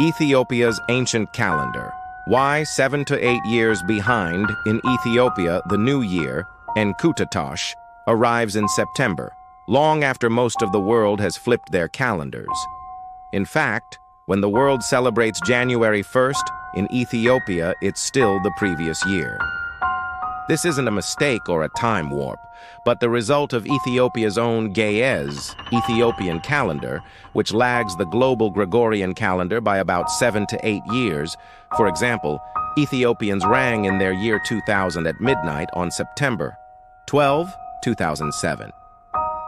Ethiopia's ancient calendar. Why 7 to 8 years behind in Ethiopia the New Year, Enkutatosh, arrives in September, long after most of the world has flipped their calendars. In fact, when the world celebrates January 1st, in Ethiopia it's still the previous year. This isn't a mistake or a time warp, but the result of Ethiopia's own Ge'ez, Ethiopian Calendar, which lags the global Gregorian calendar by about 7 to 8 years. For example, Ethiopians rang in their year 2000 at midnight on September 12, 2007.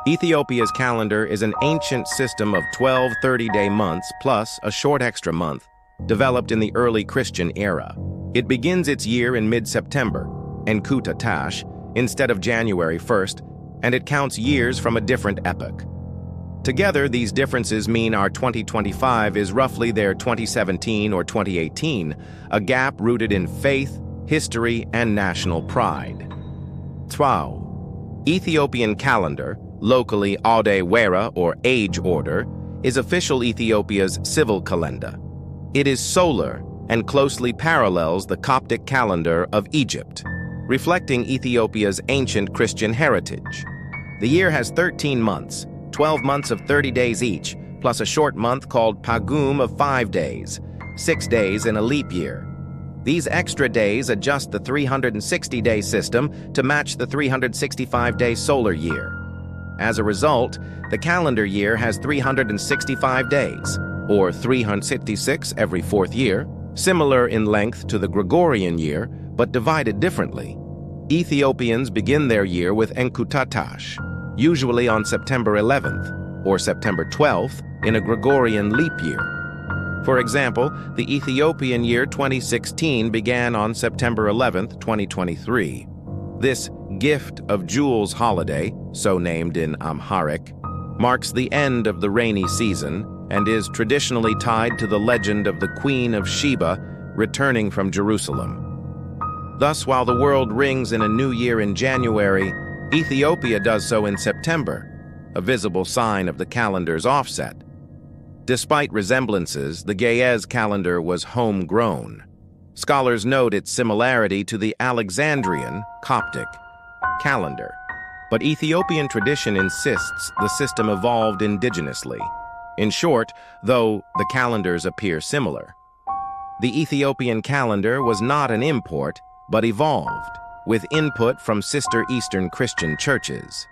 Ethiopia's calendar is an ancient system of 12 30-day months plus a short extra month, developed in the early Christian era. It begins its year in mid-September, Enkutatosh, instead of January 1st, and it counts years from a different epoch. Together, these differences mean our 2025 is roughly their 2017 or 2018, a gap rooted in faith, history, and national pride. Twau. Ethiopian Calendar, locally Ade Wera or Age Order, is official Ethiopia's civil calendar. It is solar and closely parallels the Coptic calendar of Egypt, reflecting Ethiopia's ancient Christian heritage. The year has 13 months, 12 months of 30 days each, plus a short month called Pagum of 5 days, 6 days in a leap year. These extra days adjust the 360-day system to match the 365-day solar year. As a result, the calendar year has 365 days, or 366 every fourth year, similar in length to the Gregorian year, but divided differently. Ethiopians begin their year with Enkutatosh, usually on September 11th or September 12th in a Gregorian leap year. For example, the Ethiopian year 2016 began on September 11th, 2023. This Gift of Jewels holiday, so named in Amharic, marks the end of the rainy season and is traditionally tied to the legend of the Queen of Sheba returning from Jerusalem. Thus, while the world rings in a new year in January, Ethiopia does so in September, a visible sign of the calendar's offset. Despite resemblances, the Ge'ez calendar was homegrown. Scholars note its similarity to the Alexandrian, Coptic, calendar, but Ethiopian tradition insists the system evolved indigenously. In short, though the calendars appear similar, the Ethiopian calendar was not an import, but evolved, with input from sister Eastern Christian churches.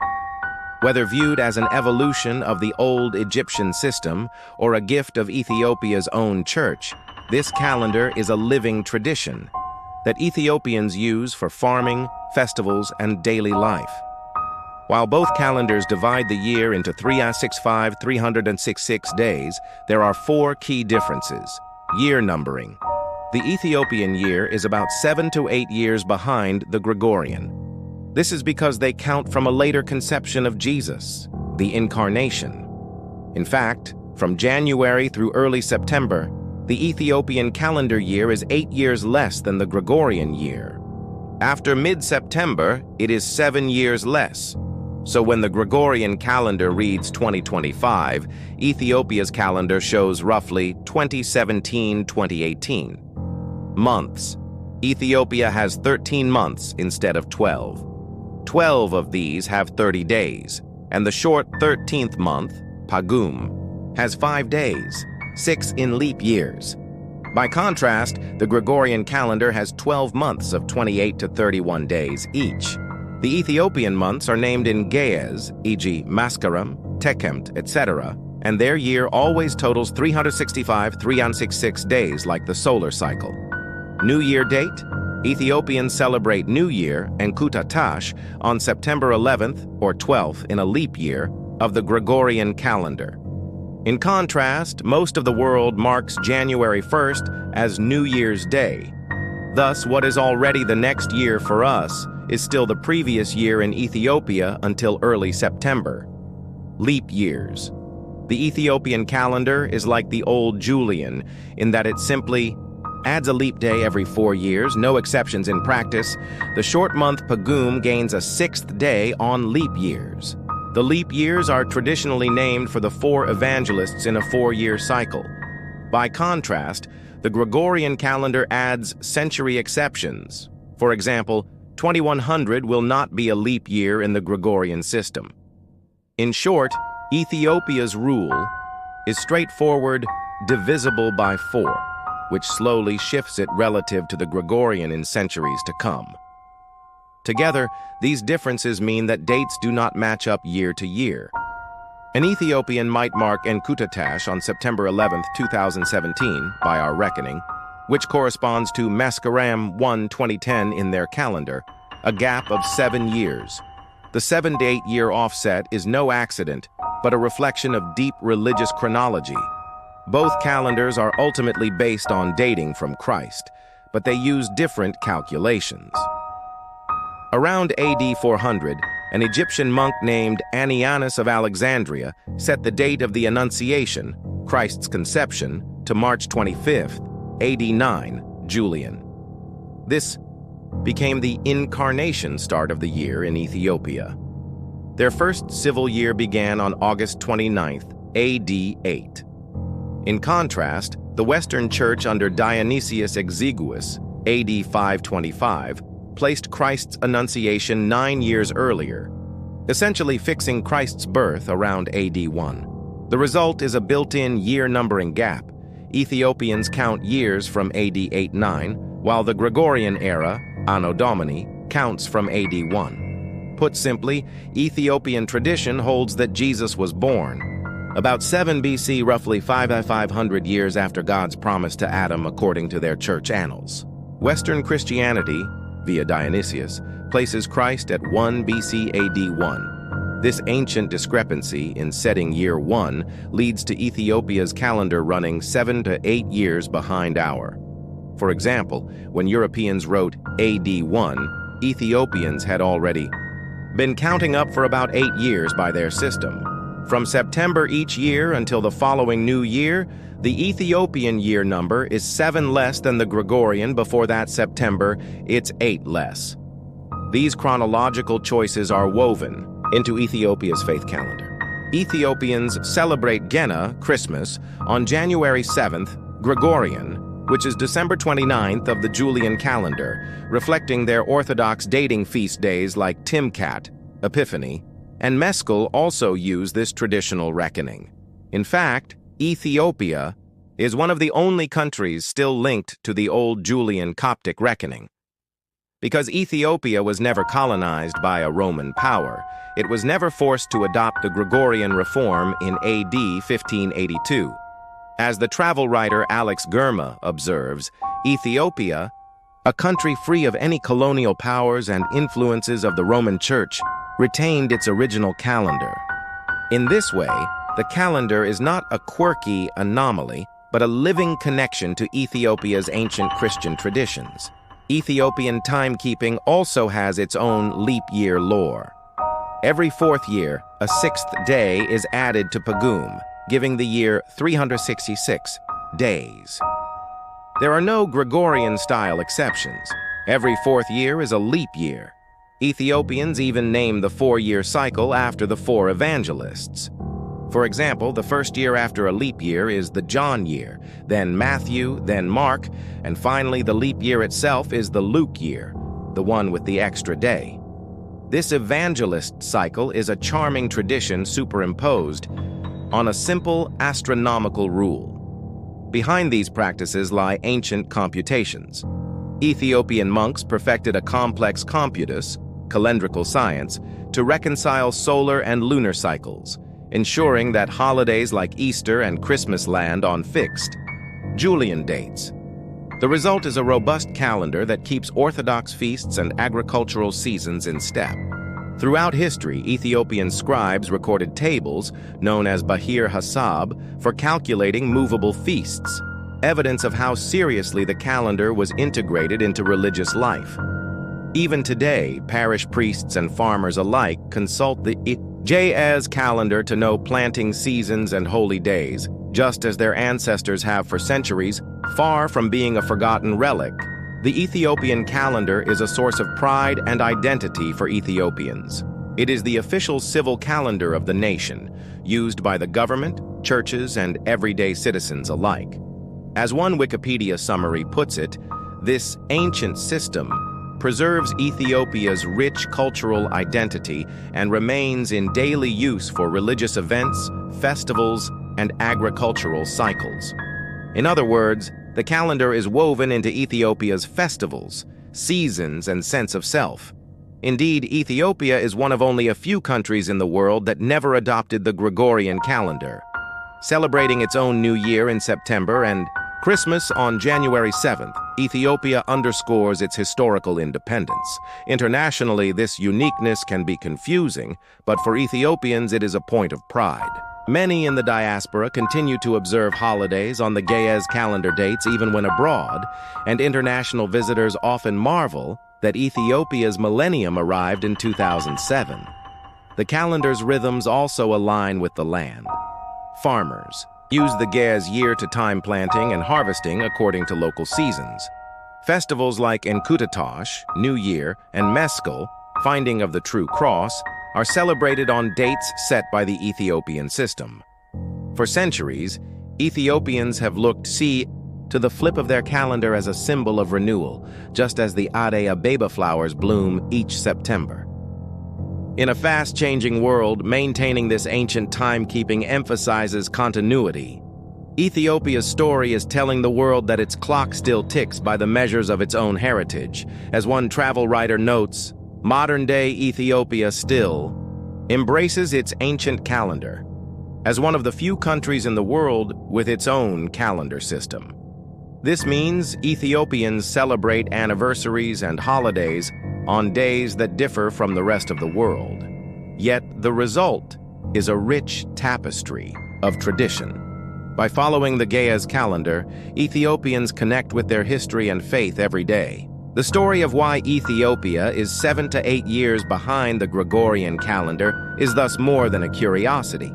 Whether viewed as an evolution of the old Egyptian system or a gift of Ethiopia's own church, this calendar is a living tradition that Ethiopians use for farming, festivals, and daily life. While both calendars divide the year into 365, 366 days, there are 4 key differences. Year numbering. The Ethiopian year is about 7 to 8 years behind the Gregorian. This is because they count from a later conception of Jesus, the Incarnation. In fact, from January through early September, the Ethiopian calendar year is 8 years less than the Gregorian year. After mid-September, it is 7 years less. So when the Gregorian calendar reads 2025, Ethiopia's calendar shows roughly 2017-2018. Months. Ethiopia has 13 months instead of 12. 12 of these have 30 days, and the short 13th month, Pagum, has 5 days, 6 in leap years. By contrast, the Gregorian calendar has 12 months of 28 to 31 days each. The Ethiopian months are named in Ge'ez, e.g. Maskaram, Tekemt, etc., and their year always totals 365, 366 days like the solar cycle. New Year date? Ethiopians celebrate New Year, Enkutatosh, on September 11th or 12th in a leap year of the Gregorian calendar. In contrast, most of the world marks January 1st as New Year's Day. Thus, what is already the next year for us is still the previous year in Ethiopia until early September. Leap years. The Ethiopian calendar is like the old Julian in that it simply adds a leap day every 4 years, no exceptions in practice. The short month Pagum gains a 6th day on leap years. The leap years are traditionally named for the 4 evangelists in a 4-year cycle. By contrast, the Gregorian calendar adds century exceptions. For example, 2100 will not be a leap year in the Gregorian system. In short, Ethiopia's rule is straightforward, divisible by 4, which slowly shifts it relative to the Gregorian in centuries to come. Together, these differences mean that dates do not match up year to year. An Ethiopian might mark Enkutatash on September 11, 2017, by our reckoning, which corresponds to Mascaram 1, 2010 in their calendar, a gap of 7 years. The 7 to 8 year offset is no accident, but a reflection of deep religious chronology. Both calendars are ultimately based on dating from Christ, but they use different calculations. Around AD 400, an Egyptian monk named Anianus of Alexandria set the date of the Annunciation, Christ's conception, to March 25th, AD 9, Julian. This became the incarnation start of the year in Ethiopia. Their first civil year began on August 29th, AD 8. In contrast, the Western Church under Dionysius Exiguus, AD 525, placed Christ's Annunciation 9 years earlier, essentially fixing Christ's birth around AD 1. The result is a built-in year-numbering gap. Ethiopians count years from AD 8-9, while the Gregorian era, Anno Domini, counts from AD 1. Put simply, Ethiopian tradition holds that Jesus was born about 7 BC, roughly 500 years after God's promise to Adam according to their church annals. Western Christianity, via Dionysius, places Christ at 1 BC AD 1. This ancient discrepancy in setting year 1 leads to Ethiopia's calendar running 7 to 8 years behind our. For example, when Europeans wrote AD 1, Ethiopians had already been counting up for about 8 years by their system. From September each year until the following new year, the Ethiopian year number is 7 less than the Gregorian. Before that September, it's 8 less. These chronological choices are woven into Ethiopia's faith calendar. Ethiopians celebrate Gena, Christmas, on January 7th, Gregorian, which is December 29th of the Julian calendar, reflecting their Orthodox dating feast days like Timkat, Epiphany, and Meskel also use this traditional reckoning. In fact, Ethiopia is one of the only countries still linked to the old Julian Coptic reckoning. Because Ethiopia was never colonized by a Roman power, it was never forced to adopt the Gregorian reform in AD 1582. As the travel writer Alex Germa observes, Ethiopia, a country free of any colonial powers and influences of the Roman Church, retained its original calendar. In this way, the calendar is not a quirky anomaly, but a living connection to Ethiopia's ancient Christian traditions. Ethiopian timekeeping also has its own leap year lore. Every 4th year, a 6th day is added to Pagum, giving the year 366 days. There are no Gregorian-style exceptions. Every 4th year is a leap year. Ethiopians even name the 4-year cycle after the 4 evangelists. For example, the first year after a leap year is the John year, then Matthew, then Mark, and finally the leap year itself is the Luke year, the one with the extra day. This evangelist cycle is a charming tradition superimposed on a simple astronomical rule. Behind these practices lie ancient computations. Ethiopian monks perfected a complex computus, calendrical science, to reconcile solar and lunar cycles, ensuring that holidays like Easter and Christmas land on fixed Julian dates. The result is a robust calendar that keeps Orthodox feasts and agricultural seasons in step. Throughout history, Ethiopian scribes recorded tables, known as Bahir Hasab, for calculating movable feasts, evidence of how seriously the calendar was integrated into religious life. Even today, parish priests and farmers alike consult the Ijaz calendar to know planting seasons and holy days, just as their ancestors have for centuries. Far from being a forgotten relic, the Ethiopian calendar is a source of pride and identity for Ethiopians. It is the official civil calendar of the nation, used by the government, churches, and everyday citizens alike. As one Wikipedia summary puts it, this ancient system preserves Ethiopia's rich cultural identity and remains in daily use for religious events, festivals, and agricultural cycles. In other words, the calendar is woven into Ethiopia's festivals, seasons, and sense of self. Indeed, Ethiopia is one of only a few countries in the world that never adopted the Gregorian calendar, celebrating its own New Year in September and Christmas on January 7th. Ethiopia underscores its historical independence. Internationally, this uniqueness can be confusing, but for Ethiopians it is a point of pride. Many in the diaspora continue to observe holidays on the Ge'ez calendar dates even when abroad, and international visitors often marvel that Ethiopia's millennium arrived in 2007. The calendar's rhythms also align with the land. Farmers use the Ge'ez year to time planting and harvesting according to local seasons. Festivals like Enkutatosh, New Year, and Meskel, Finding of the True Cross, are celebrated on dates set by the Ethiopian system. For centuries, Ethiopians have looked to the flip of their calendar as a symbol of renewal, just as the Addis Ababa flowers bloom each September. In a fast-changing world, maintaining this ancient timekeeping emphasizes continuity. Ethiopia's story is telling the world that its clock still ticks by the measures of its own heritage. As one travel writer notes, modern-day Ethiopia still embraces its ancient calendar as one of the few countries in the world with its own calendar system. This means Ethiopians celebrate anniversaries and holidays on days that differ from the rest of the world. Yet the result is a rich tapestry of tradition. By following the Ge'ez calendar, Ethiopians connect with their history and faith every day. The story of why Ethiopia is 7 to 8 years behind the Gregorian calendar is thus more than a curiosity.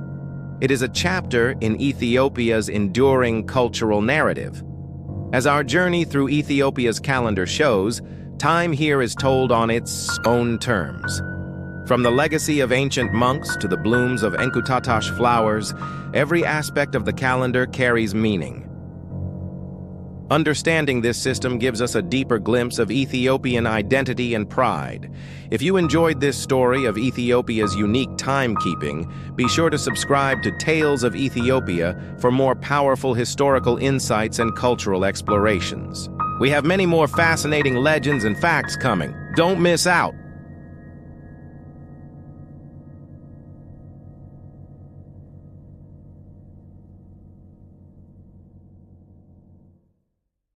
It is a chapter in Ethiopia's enduring cultural narrative. As our journey through Ethiopia's calendar shows, time here is told on its own terms. From the legacy of ancient monks to the blooms of Enkutatosh flowers, every aspect of the calendar carries meaning. Understanding this system gives us a deeper glimpse of Ethiopian identity and pride. If you enjoyed this story of Ethiopia's unique timekeeping, be sure to subscribe to Tales of Ethiopia for more powerful historical insights and cultural explorations. We have many more fascinating legends and facts coming. Don't miss out!